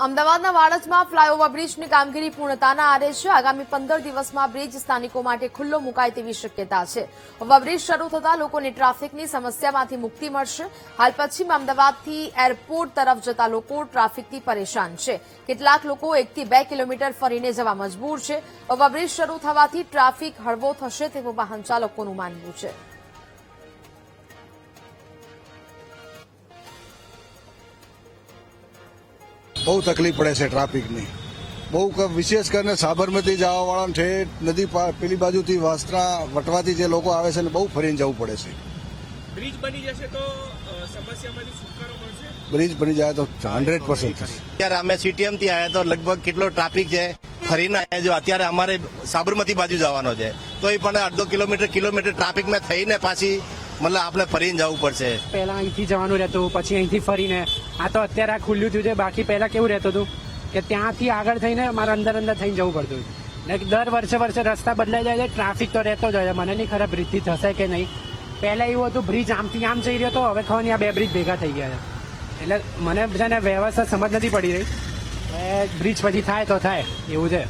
અમદાવાદના વાડજમાં ફ્લાયઓવર બ્રિજની કામગીરી પૂર્ણતાના આરે છે. આગામી 15 દિવસમાં બ્રિજ સ્થાનિકો માટે ખુલ્લો મુકાય તેવી શક્યતા છે. ઓવરબ્રિજ શરૂ થતાં લોકોને ટ્રાફિકની સમસ્યામાંથી મુક્તિ મળશે. હાલ પશ્ચિમ અમદાવાદથી એરપોર્ટ તરફ જતા લોકો ટ્રાફિકથી પરેશાન છે. કેટલાક લોકો 1 થી 2 કિલોમીટર ફરીને જવા મજબૂર છે. ઓવરબ્રિજ શરૂ થવાથી ટ્રાફિક હળવો થશે તેવું વાહન ચાલકોનું માનવું છે. બહુ તકલીફ પડે છે ટ્રાફિકની. બહુ વિશેષ કરીને સાબરમતી જવા વાળા છે નદી પેલી બાજુથી વાસ્ત્રા વટવાથી જે લોકો આવે છે ને બહુ ફરીને જવું પડે છે. બ્રિજ બની જશે તો સમસ્યામાંથી છુટકારો મળશે. બ્રિજ બની જાય તો 100% થશે. અત્યારે અમે સીટીએમ થી આવ્યા તો લગભગ કેટલો ટ્રાફિક છે ફરીને આવ્યા. જો અત્યારે અમારે સાબરમતી બાજુ જવાનો છે તો એ પણ અડધો કિલોમીટર ટ્રાફિકમાં થઈને પાછી મતલબ આપણે ફરીને જવું પડશે. પહેલા અહીંથી જવાનું રહેતું, પછી અહીંથી ફરીને. આ તો અત્યારે આ ખુલ્લું થયું છે. બાકી પહેલા કેવું રહેતું હતું કે ત્યાંથી આગળ થઈને મારે અંદર થઈને જવું પડતું. દર વર્ષે રસ્તા બદલાઈ જાય છે, ટ્રાફિક તો રહેતો જ હોય છે. મને નહીં ખબર બ્રિજથી થશે કે નહીં. પહેલા એવું હતું બ્રિજ આમથી આમ જઈ રહ્યો હતો, હવે ખબર નહીં આ બે બ્રિજ ભેગા થઈ ગયા છે. એટલે મને છે ને વ્યવસ્થા સમજ નથી પડી રહી. બ્રિજ પછી થાય તો થાય એવું છે.